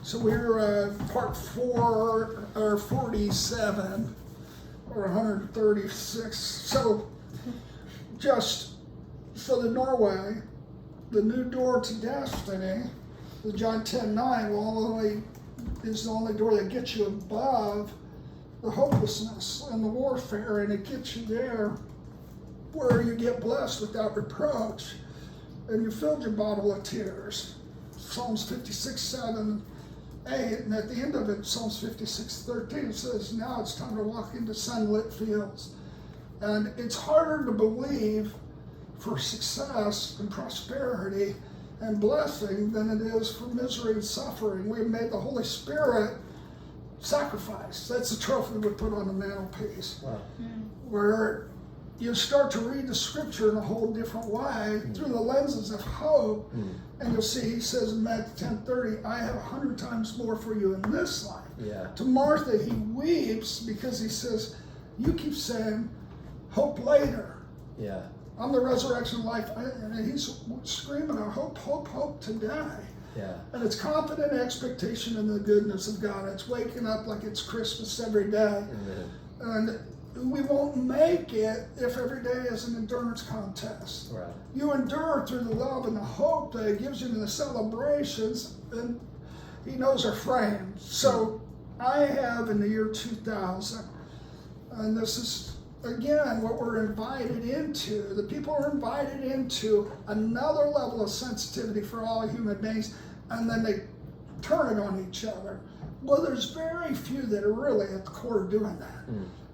So we're part 4 or 47 or 136. So just for the Norway, the new door to destiny, the John 10:9 is the only door that gets you above the hopelessness and the warfare, and it gets you there where you get blessed without reproach, and you filled your bottle of tears. Psalms 56:7, 8, and at the end of it, Psalms 56:13 says, now it's time to walk into sunlit fields. And it's harder to believe for success and prosperity and blessing than it is for misery and suffering. We've made the Holy Spirit sacrifice. That's the trophy we put on the mantelpiece. Wow. Where you start to read the scripture in a whole different way through the lenses of hope, and you'll see he says in Matthew 10:30, I have 100 times more for you in this life. Yeah. To Martha, he weeps because he says, you keep saying hope later. Yeah. I'm the resurrection and life. And he's screaming out hope, hope, hope today. Yeah. And it's confident expectation in the goodness of God. It's waking up like it's Christmas every day. Amen. And we won't make it if every day is an endurance contest. Right. You endure through the love and the hope that he gives you in the celebrations, and he knows our frame. So I have in the year 2000, and this is again what we're invited into. The people are invited into another level of sensitivity for all human beings, and then they turn it on each other. Well, there's very few that are really at the core of doing that.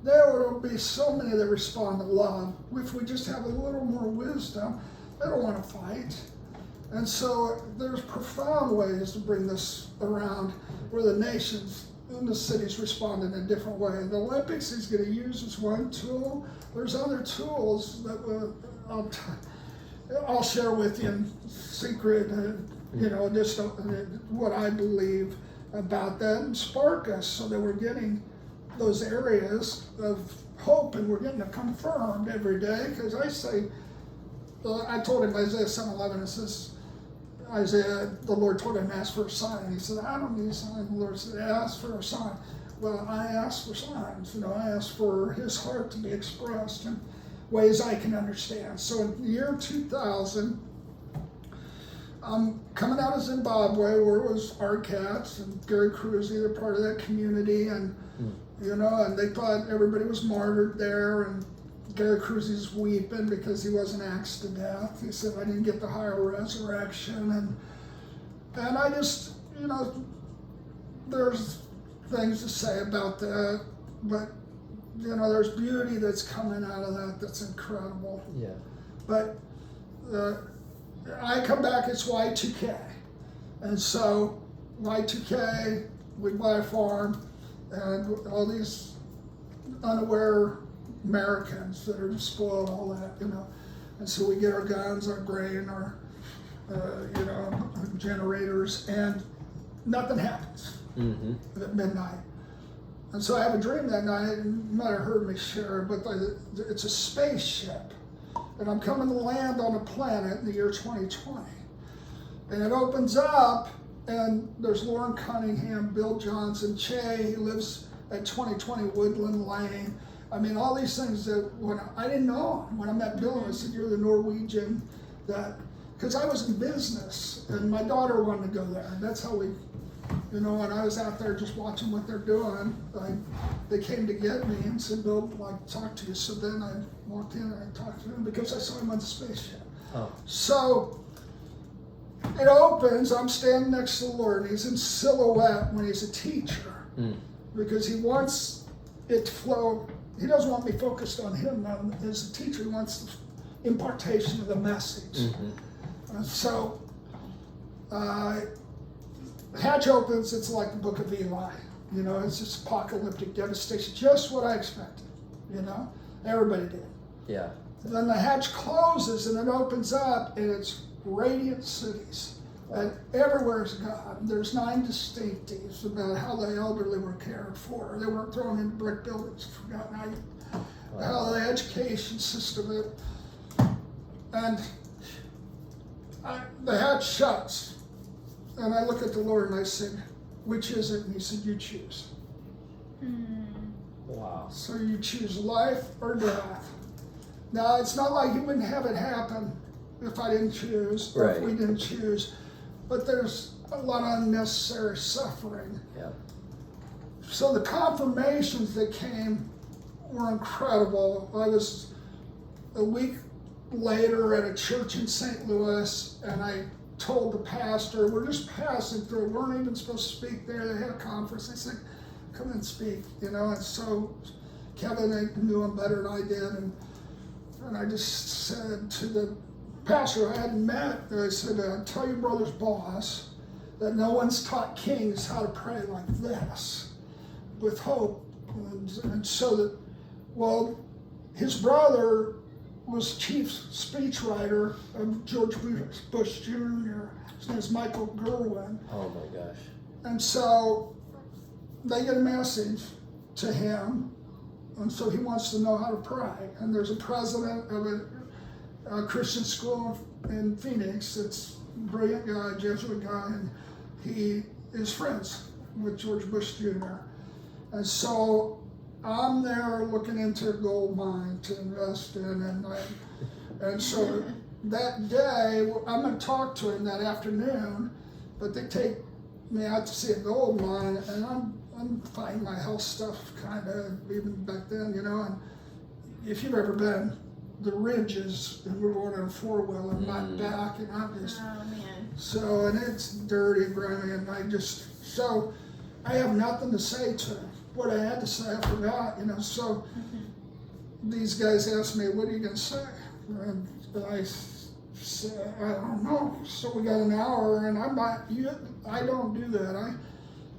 There will be so many that respond to love. If we just have a little more wisdom, they don't want to fight. And so there's profound ways to bring this around where the nations and the cities respond in a different way. The Olympics he's going to use as one tool. There's other tools that I'll share with you in secret, just what I believe about that and spark us so that we're getting those areas of hope and we're getting it confirmed every day. Because I say, I told him Isaiah 7:11, it says, Isaiah, the Lord told him to ask for a sign. And he said, I don't need a sign. The Lord said, ask for a sign. Well, I asked for signs. I asked for his heart to be expressed in ways I can understand. So in the year 2000, I'm coming out of Zimbabwe, where it was RCATS and Gary Cruz, they're part of that community, and and they thought everybody was martyred there, and Gary Cruz is weeping because he wasn't axed to death. He said, I didn't get the higher resurrection, and I just, there's things to say about that, but there's beauty that's coming out of that that's incredible. Yeah. But I come back, it's Y2K. And so Y2K, we buy a farm, and all these unaware Americans that are just spoiled, all that, And so we get our guns, our grain, our, generators, and nothing happens at midnight. And so I have a dream that night, and you might have heard me share, but it's a spaceship. And I'm coming to land on a planet in the year 2020. And it opens up, and there's Lauren Cunningham, Bill Johnson, Che, he lives at 2020 Woodland Lane. I mean, all these things that I didn't know when I met Bill, I said, you're the Norwegian because I was in business, and my daughter wanted to go there. And that's how we, and I was out there just watching what they're doing. They came to get me and said, Bill, I'd like to talk to you. So then I walked in and I talked to him because I saw him on the spaceship. Oh. So it opens, I'm standing next to the Lord, and he's in silhouette when he's a teacher because he wants it to flow. He doesn't want me focused on him as a teacher. He wants the impartation of the message. So the hatch opens, it's like the book of Eli. It's just apocalyptic devastation, just what I expected. Everybody did. Yeah. Then the hatch closes and it opens up, and it's radiant cities. And everywhere is God. There's 9 distinctives about how the elderly were cared for. They weren't thrown into brick buildings, forgotten how the education system. And the hatch shuts, and I look at the Lord and I said, which is it? And he said, you choose. Wow. So you choose life or death. Now, it's not like he wouldn't have it happen if I didn't choose, or if Right. we didn't choose, but there's a lot of unnecessary suffering. Yeah. So the confirmations that came were incredible. I was a week later at a church in St. Louis, and I told the pastor, we're just passing through, we weren't even supposed to speak there, they had a conference, they said, come and speak, you know, and so Kevin, they knew him better than I did, and I just said to the pastor I hadn't met, I said, tell your brother's boss that no one's taught kings how to pray like this, with hope, and so that, well, his brother was chief speechwriter of George Bush Jr. His name is Michael Gerwin. Oh my gosh. And so they get a message to him, and so he wants to know how to pray. And there's a president of a Christian school in Phoenix. It's a brilliant guy, Jesuit guy, and he is friends with George Bush Jr. And so I'm there looking into a gold mine to invest in, and so that day I'm going to talk to him that afternoon, but they take me out to see a gold mine, and I'm fighting my health stuff kind of even back then, you know. And if you've ever been, the ridges, and we're going on a 4-wheeler, my back, and I'm just so, and it's dirty and grimy, and so I have nothing to say to him. What I had to say, I forgot, you know. So these guys asked me, what are you going to say? And I said, I don't know. So we got an hour, and I don't do that.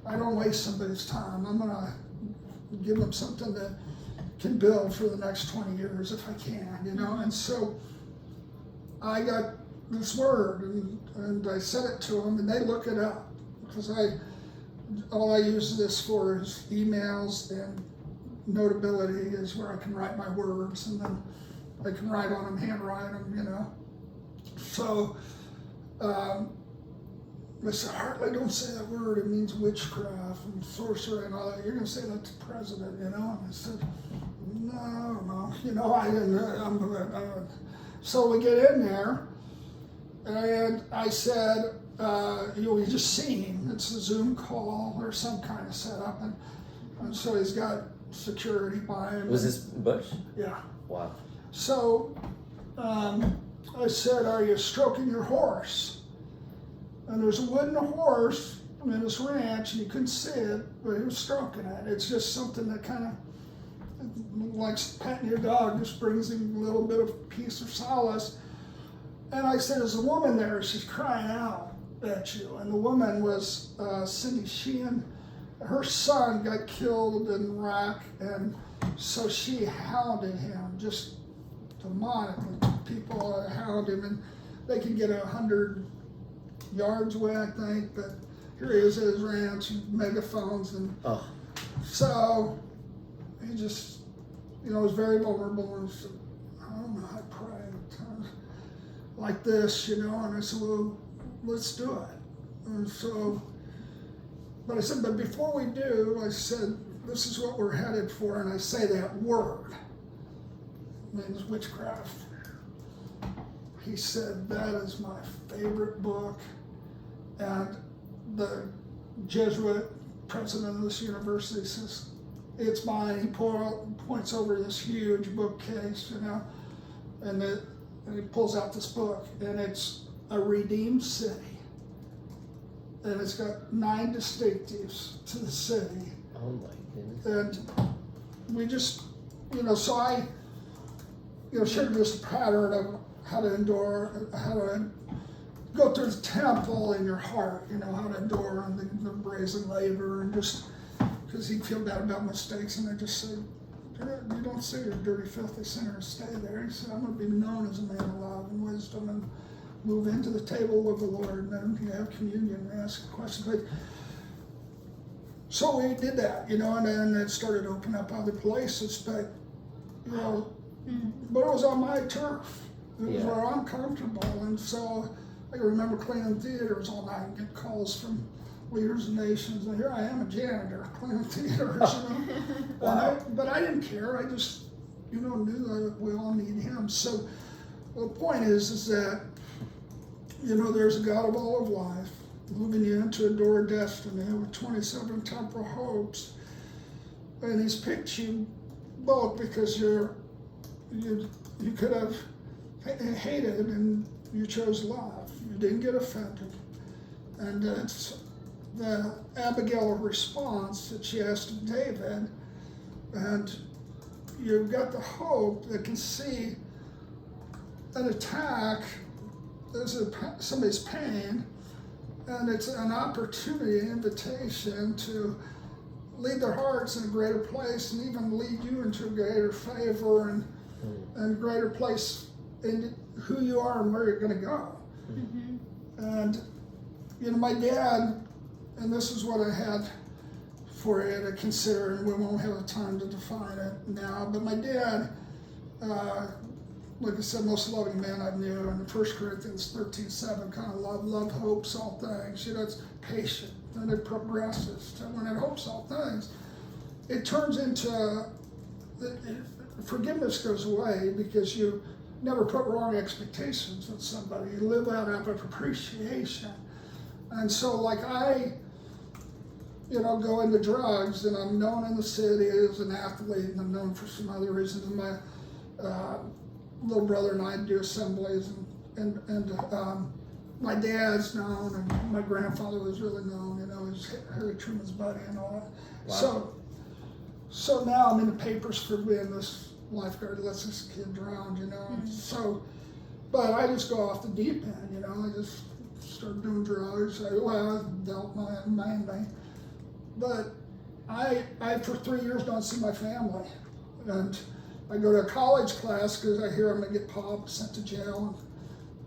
I don't waste somebody's time. I'm going to give them something that can build for the next 20 years if I can, you know. And so I got this word, and I sent it to them, and they look it up, because all I use this for is emails, and Notability is where I can write my words, and then I can write on them, handwrite them, you know. So I said, Hartley, don't say that word, it means witchcraft and sorcery and all that. You're going to say that to the president, you know. And I said, no, you know, I didn't. So we get in there, and I said, you just see him. It's a Zoom call or some kind of setup, and so he's got security by him. Was this Bush? Yeah. Wow. So I said, are you stroking your horse? And there's a wooden horse in his ranch, and you couldn't see it, but he was stroking it. It's just something that kind of, like patting your dog, just brings him a little bit of peace or solace. And I said, there's a woman there, she's crying out at you. And the woman was Cindy Sheehan. Her son got killed in Iraq, and so she hounded him, just demonically. People hound him, and they can get 100 yards away, I think, but here he is at his ranch, megaphones, and so he just, you know, was very vulnerable, and said, I don't know how to pray like this, you know. And I said, well, let's do it. And so, but I said, but before we do, I said, this is what we're headed for, and I say that word, it means witchcraft. He said, that is my favorite book. And the Jesuit president of this university says, it's mine. He points over this huge bookcase, you know, and he pulls out this book, and it's A Redeemed City. And it's got 9 distinctives to the city. Oh my goodness. And we just, you know, so I, you know, shared this pattern of how to endure, how to go through the temple in your heart, you know, how to endure and the brazen labor, and just, because he'd feel bad about mistakes, and I just said, you don't say you're a dirty, filthy sinner and stay there. He said, I'm going to be known as a man of love and wisdom, and move into the table of the Lord, and then you have communion and ask questions. But, so we did that, you know, and then it started to open up other places, but, you know, but it was on my turf. It was where I'm comfortable, and so I can remember cleaning theaters all night and get calls from leaders of nations, and here I am, a janitor, cleaning theaters, you know. Wow. But I didn't care. I just, you know, knew that we all need Him. So the point is that, you know, there's a God of all of life, moving you into a door of destiny with 27 temporal hopes, and He's picked you both because you could have hated and you chose love. You didn't get offended, and it's the Abigail response that she asked of David, and you've got the hope that can see an attack as somebody's pain, and it's an opportunity, an invitation to lead their hearts in a greater place and even lead you into a greater favor and greater place in who you are and where you're going to go. Mm-hmm. And, you know, my dad, and this is what I had for you to consider, and we won't have time to define it now, but my dad, like I said, most loving man I knew, and 1 Corinthians 13:7, kind of love hopes all things. You know, it's patient, and it progresses to when it hopes all things. It turns into, forgiveness goes away because you never put wrong expectations on somebody. You live out of appreciation. And so, like, I, you know, go into drugs, and I'm known in the city as an athlete, and I'm known for some other reasons. And my little brother and I do assemblies, and my dad's known, and my grandfather was really known. You know, he was Harry Truman's buddy and all that. Wow. So now I'm in the papers for being this lifeguard who lets this kid drown. You know, Mm-hmm. so, but I just go off the deep end. You know, I just started doing drugs. I dealt mainly. But I for 3 years don't see my family, and I go to a college class because I hear I'm gonna get popped, sent to jail.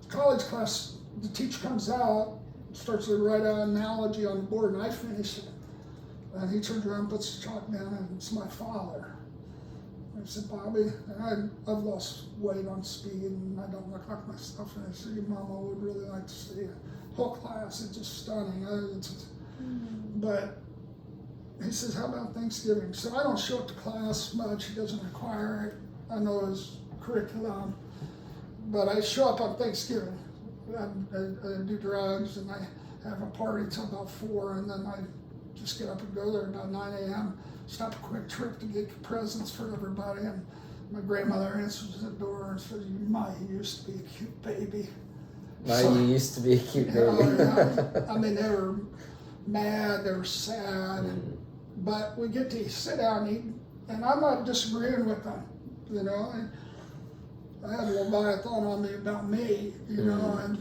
And college class, the teacher comes out, starts to write out an analogy on the board, and I finish it. And he turns around, puts the chalk down, and it's my father. I said, Bobby, and I've lost weight on speed, and I don't look like myself. And I said, your mama would really like to see it. Whole class, it's just stunning. But he says, how about Thanksgiving? So I don't show up to class much. He doesn't require it. I know his curriculum. But I show up on Thanksgiving. I do drugs, and I have a party till about 4, and then I just get up and go there about 9 a.m. Stop a quick trip to get presents for everybody. And my grandmother answers the door and says, you used to be a cute baby. You used to be a cute baby. I mean, they were mad, they were sad, but we get to sit down and eat, and I'm not disagreeing with them, you know. I had a Leviathan on me about me, you know,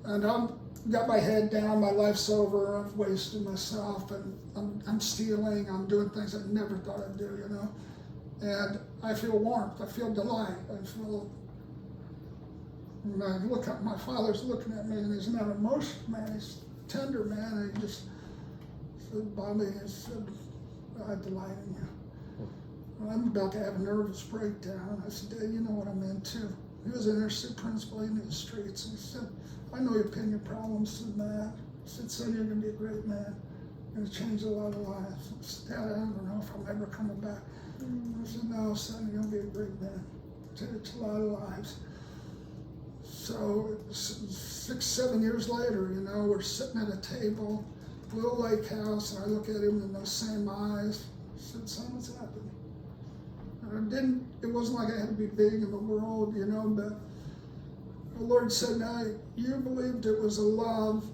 and I'm got my head down, my life's over, I've wasted myself, and I'm stealing, I'm doing things I never thought I'd do, you know. And I feel warmth, I feel delight, I feel. And I look up, my father's looking at me, and he's not an emotional man, he's a tender man, and he just said, Bobby, he said, I delight in you. And I'm about to have a nervous breakdown. I said, Dad, you know what I'm into. He was an interstate principal in the streets, and he said, I know you're pinning your problems to the man. He said, son, you're gonna be a great man. You're gonna change a lot of lives. I said, Dad, I don't know if I'm ever coming back. I said, no, son, you're gonna be a great man. Change a lot of lives. So 6, 7 years later, you know, we're sitting at a table, Little Lake House, and I look at him in those same eyes. I said, son, what's happened? And it wasn't like I had to be big in the world, you know, but the Lord said, now, you believed it was a love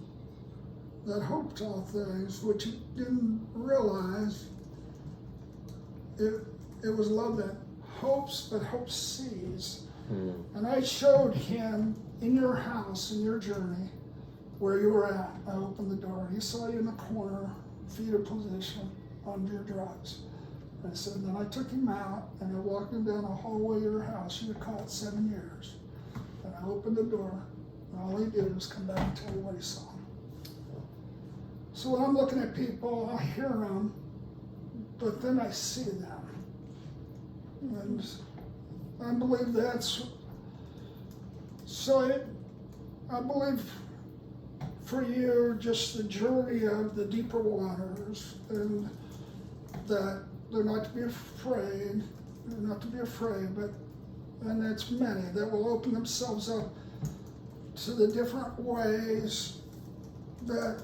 that hoped all things, which you didn't realize. It was love that hopes, but hope sees. And I showed him in your house, in your journey, where you were at. I opened the door. He saw you in the corner, fetal position, on your drugs. I said, then I took him out, and I walked him down the hallway of your house. You were caught 7 years. And I opened the door, and all he did was come back and tell you what he saw. So when I'm looking at people, I hear them, but then I see them. And I believe that's, so I believe for you just the journey of the deeper waters, and that they're not to be afraid, but, and it's many that will open themselves up to the different ways that,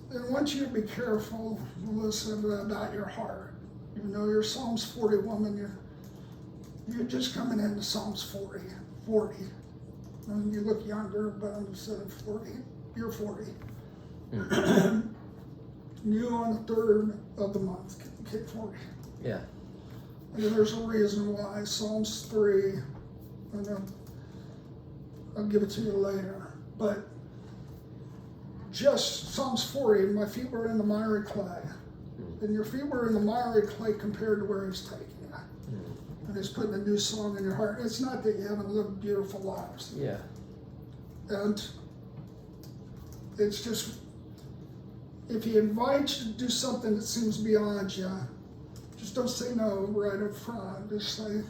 and I want you to be careful, Melissa, about your heart. You know, you're Psalms 40 woman, you're just coming into Psalms 40. And you look younger, but instead of 40, you're 40. You on the 3rd of the month get 40. Yeah. And there's a reason why. Psalms 3, and I'll give it to you later. But just Psalms 40, my feet were in the miry clay. And your feet were in the miry clay compared to where he's taking you. And he's putting a new song in your heart. It's not that you haven't lived beautiful lives. Yeah. And it's just, if he invites you to do something that seems beyond you, just don't say no right up front. Just say,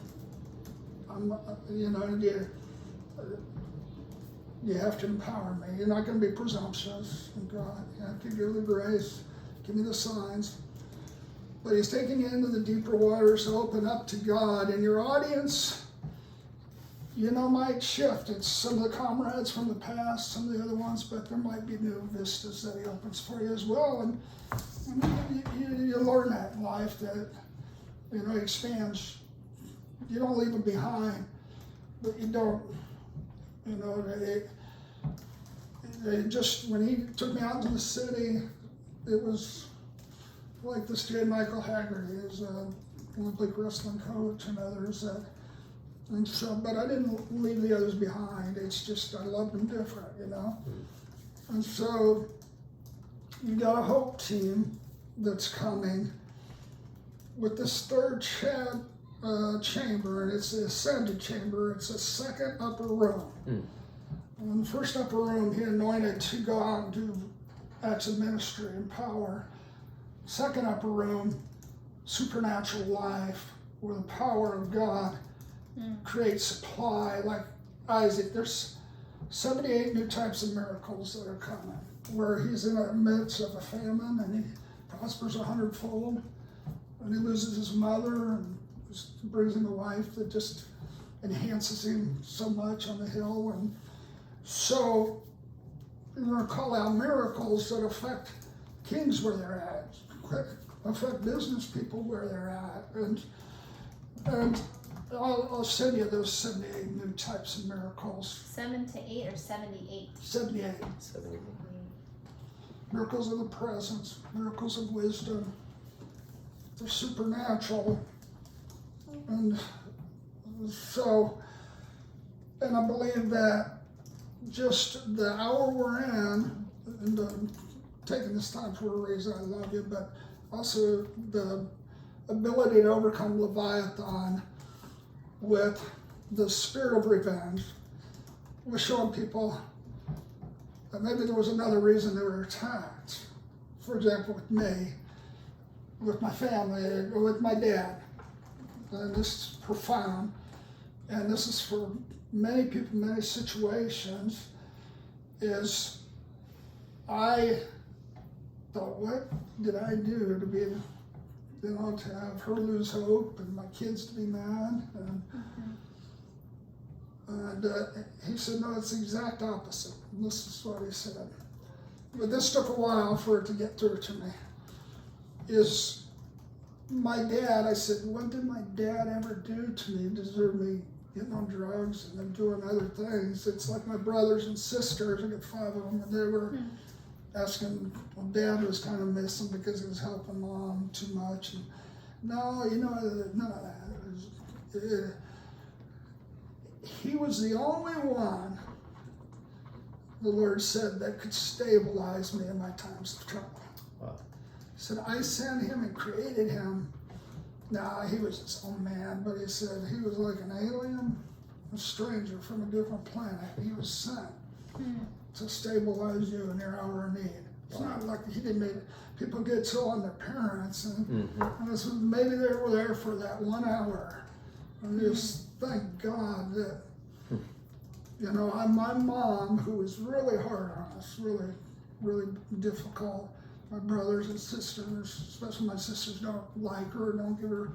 you have to empower me. You're not going to be presumptuous. And God, you have to give me the grace, give me the signs. But he's taking you into the deeper waters to open up to God. And your audience, might shift. It's some of the comrades from the past, some of the other ones, but there might be new vistas that he opens for you as well. And you learn that in life, that, he expands. You don't leave them behind, but you don't, they just, when he took me out into the city, it was like this J. Michael Haggerty, who's an Olympic wrestling coach, and others that, and so, but I didn't leave the others behind. It's just, I loved them different, And so, you got a Hope team that's coming with this third chamber, and it's the ascended chamber. It's a second upper room. In the first upper room, he anointed to go out and do acts of ministry and power. Second upper room, supernatural life, where the power of God creates supply. Like Isaac, there's 78 new types of miracles that are coming, where he's in the midst of a famine and he prospers 100-fold, and he loses his mother and brings him a wife that just enhances him so much on the hill. And so you're going to call out miracles that affect kings where they're at, affect business people where they're at, and I'll send you those 78 new types of miracles. 7 to 8 or 78? 78. 78. Miracles of the presence, miracles of wisdom. They're supernatural. And so, and I believe that just the hour we're in, and taking this time for a reason, I love you, but also the ability to overcome Leviathan with the spirit of revenge. We're showing people that maybe there was another reason they were attacked. For example, with me, with my family, or with my dad. And this is profound. And this is for many people, many situations, is I thought, what did I do to be, to have her lose hope and my kids to be mad? And he said, no, it's the exact opposite. And this is what he said. But this took a while for it to get through to me. Is my dad, I said, what did my dad ever do to me to deserve me getting on drugs and then doing other things? It's like my brothers and sisters, I got 5 of them, and they were asking, well, Dad was kind of missing because he was helping Mom too much. And no, none of that. He was the only one, the Lord said, that could stabilize me in my times of trouble. Wow. He said, I sent him and created him. Nah, he was his own man, but he said he was like an alien, a stranger from a different planet. He was sent to stabilize you in your hour of need. It's not like he didn't make people get so on their parents, and this was, maybe they were there for that 1 hour. And just thank God that You know, my mom, who was really hard on us, really, really difficult. My brothers and sisters, especially my sisters, don't like her, don't give her,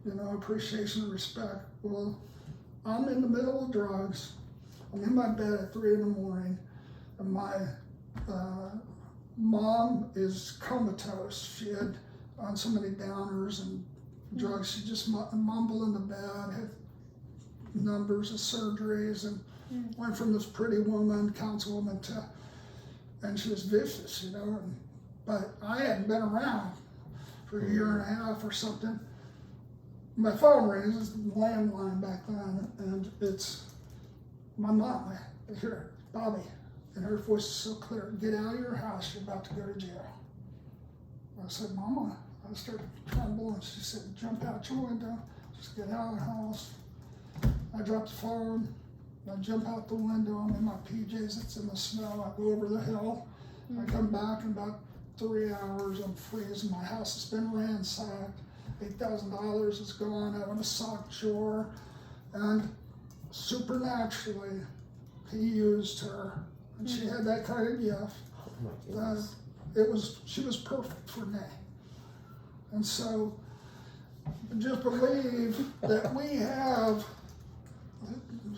you know, appreciation and respect. Well, I'm in the middle of drugs. I'm in my bed at 3 in the morning, and my mom is comatose. She had on so many downers and drugs. She just mumbled in the bed, had numbers of surgeries, and went from this pretty woman, councilwoman, to, and she was vicious, you know. But I hadn't been around for a year and a half or something. My phone rings, it's a landline back then, and it's my mom. I hear it, Bobby, and her voice is so clear. Get out of your house, you're about to go to jail. I said, Mama, I started trembling. She said, jump out your window, just get out of the house. I dropped the phone, I jump out the window, I'm in my PJs, it's in the snow, I go over the hill, I come back in about 3 hours, I'm freezing, my house has been ransacked, $8,000 is gone out of a sock drawer, and supernaturally, he used her, and she had that kind of gift. Oh my goodness. She was perfect for me. And so, just believe that we have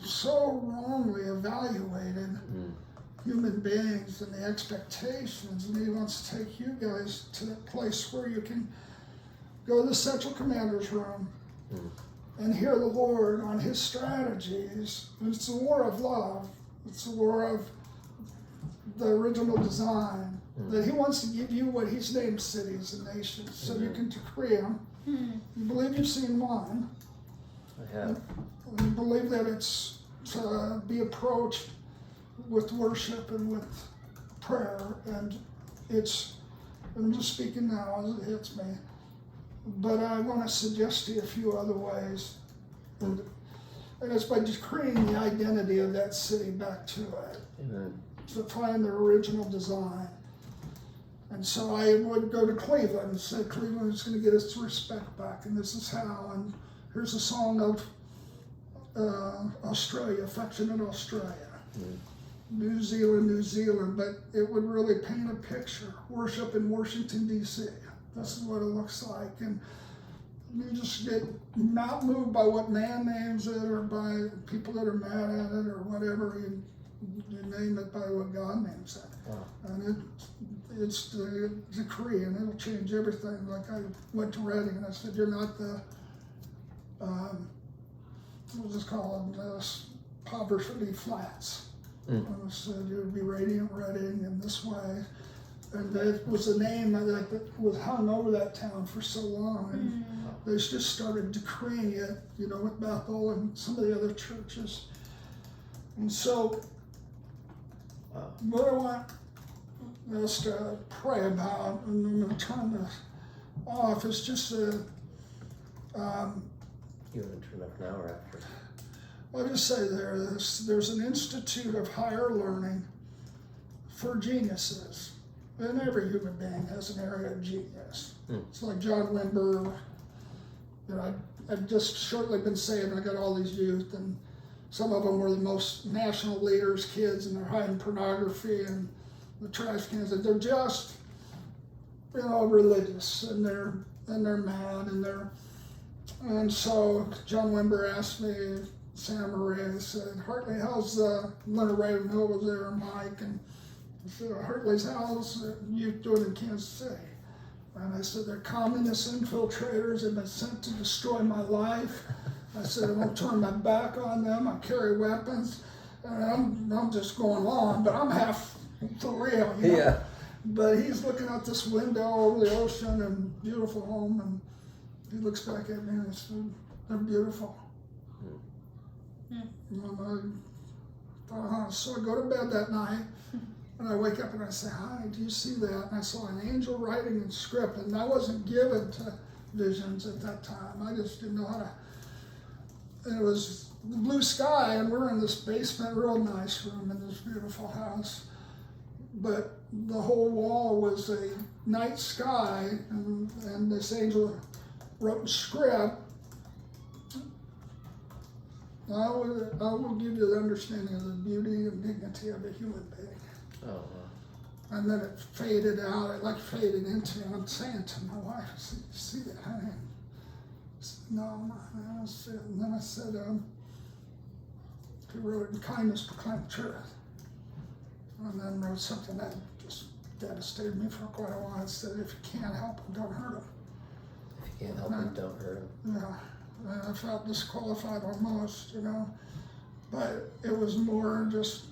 so wrongly evaluated human beings and the expectations, and he wants to take you guys to that place where you can go to the central commander's room and hear the Lord on his strategies. It's a war of love. It's a war of the original design, that he wants to give you what he's named cities and nations, so you can decree them. You believe you've seen one. I have. You believe that it's to be approached with worship and with prayer, and I'm just speaking now as it hits me, but I want to suggest to you a few other ways, and it's by decreeing the identity of that city back to it. Amen. To find their original design. And so I would go to Cleveland and say, Cleveland is going to get its respect back, and this is how. And here's a song of Australia, Affectionate Australia. New Zealand, but it would really paint a picture. Worship in Washington, D.C. This is what it looks like. And you just get not moved by what man names it or by people that are mad at it or whatever. You name it by what God names it. Wow. And it's the decree, and it'll change everything. Like I went to Reading and I said, you're not the, we'll just call them this, poverty flats. And I said, you'll be Radiant Reading in this way. And that was a name that was hung over that town for so long. And they just started decreeing it, you know, with Bethel and some of the other churches. And so, what I want us to pray about, and I'm going to turn this off, is just a, You want to turn up now or after? I'll just say there's an Institute of Higher Learning for geniuses. And every human being has an area of genius. It's like John Wimber, you know, I've just shortly been saved, and I got all these youth, and some of them were the most national leaders, kids, and they're hiding pornography and the trash cans. And they're just, you know, religious, and they're mad, and so John Wimber asked me, Santa Maria, said, Hartley, how's Leonard Ravenhill was there, and Mike, and I said, Hartley's how's youth doing in Kansas City? And I said, they're communist infiltrators, they've been sent to destroy my life. I said, I won't turn my back on them, I carry weapons, and I'm just going on, but I'm half for real, you know? Yeah. But he's looking out this window over the ocean and beautiful home, and he looks back at me and he said, they're beautiful. And so I go to bed that night, and I wake up and I say, honey, do you see that? And I saw an angel writing in script, and I wasn't given to visions at that time. I just didn't know how to. And it was the blue sky, and we're in this basement, real nice room in this beautiful house. But the whole wall was a night sky, and this angel wrote in script, I will give you the understanding of the beauty and dignity of a human being. Oh, wow. And then it faded out, it like faded into, and I'm saying to my wife, I said, you see that, honey? I said, no, and then I said, he wrote, in kindness proclaim truth. And then wrote something that just devastated me for quite a while. It said, if you can't help him, don't hurt him. If you can't help him, don't hurt him. Yeah, and I felt disqualified almost, you know. But it was more just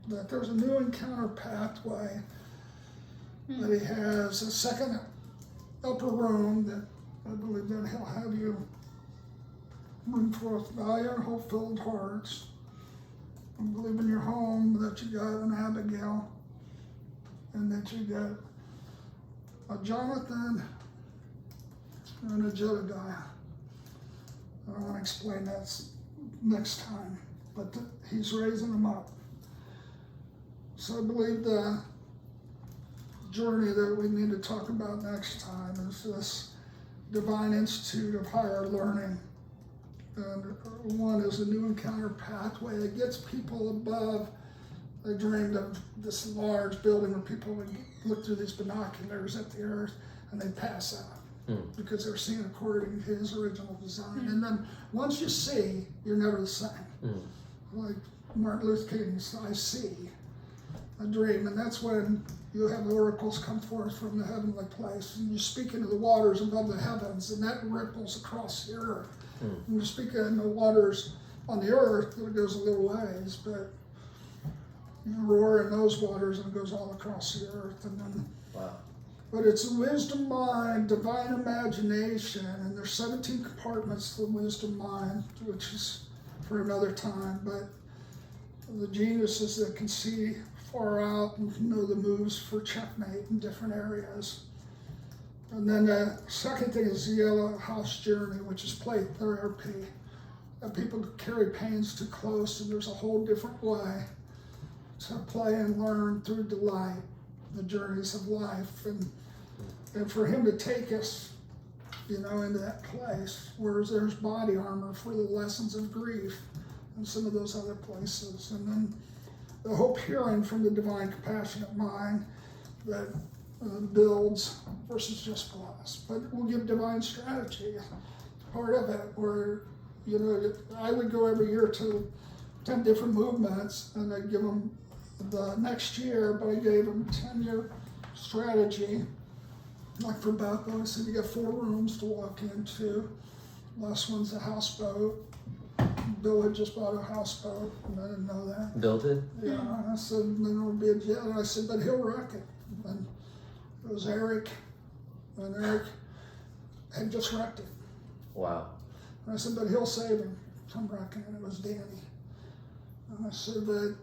that there's a new encounter pathway, that he has a second upper room that I believe that he'll have you bring forth valiant, hope-filled hearts. I believe in your home that you got an Abigail, and that you got a Jonathan and a Jedediah. I don't want to explain that next time, but he's raising them up. So I believe the journey that we need to talk about next time is this Divine Institute of Higher Learning. And one is a new encounter pathway that gets people above. They dreamed of this large building where people would look through these binoculars at the earth and they'd pass out because they're seeing according to his original design. And then once you see, you're never the same. Like Martin Luther King's I see a dream, and that's when you have oracles come forth from the heavenly place, and you speak into the waters above the heavens, and that ripples across the earth. And you speak in the waters on the earth, it goes a little ways, but you roar in those waters and it goes all across the earth. And then, wow. But it's wisdom mind, divine imagination, and there's 17 compartments to the wisdom mind, which is for another time. But the geniuses that can see far out and know the moves for checkmate in different areas. And then the second thing is the Yellow House Journey, which is play therapy. People carry pains too close, and there's a whole different way to play and learn through delight, the journeys of life. And for him to take us, you know, into that place where there's body armor for the lessons of grief and some of those other places. And then the hope hearing from the divine compassionate mind that builds versus just bless. But we'll give divine strategy, part of it, where, you know, I would go every year to 10 different movements, and I'd give them the next year, but I gave them a 10-year strategy. Like for Bethel, I said, you got 4 rooms to walk into. Last one's a houseboat. Bill had just bought a houseboat, and I didn't know that. Bill did? Yeah, and I said, then there'll be a jet. And I said, but he'll wreck it. And it was Eric, and Eric had just wrecked it. Wow. And I said, but he'll save him from wrecking it. It was Danny. And I said, but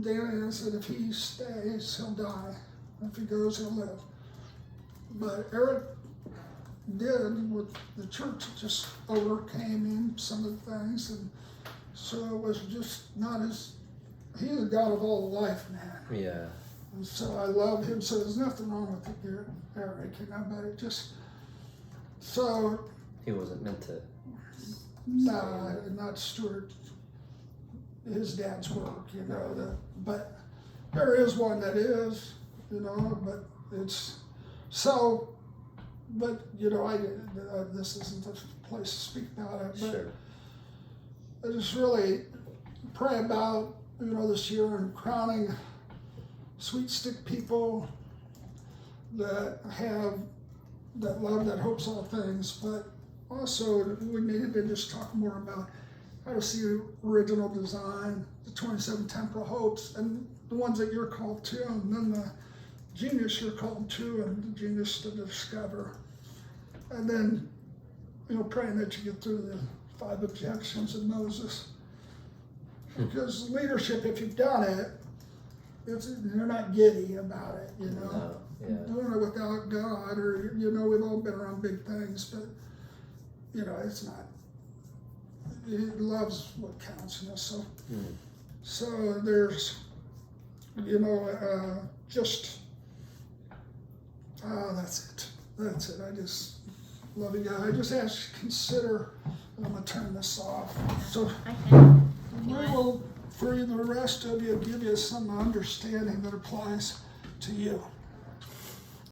Danny, I said, if he stays, he'll die. If he goes, he'll live. But Eric did with the church, just overcame him, some of the things, and so it was just not as, he's the God of all life, man. Yeah. And so I love him, so there's nothing wrong with Eric, you know, but it just, so. He wasn't meant to. No, not Stuart, his dad's work, you know, but there is one that is, you know, but it's, so, but, you know, this isn't the place to speak about it, but Sure. I just really pray about, you know, this year and crowning sweet stick people that love, that hopes all things, but also we needed to just talk more about how to see original design, the 27 temporal hopes, and the ones that you're called to, and then the genius you're called to, and the genius to discover. And then, you know, praying that you get through the 5 objections of Moses. Because leadership, if you've done it, you're not giddy about it, you know. No, yeah. Doing it without God, or, you know, we've all been around big things, but, you know, it's not. He loves what counts, you know, so. So there's, you know, that's it. That's it. I just love you guys. I just ask you to consider I'm gonna turn this off. So I can. we will, for the rest of you, give you some understanding that applies to you.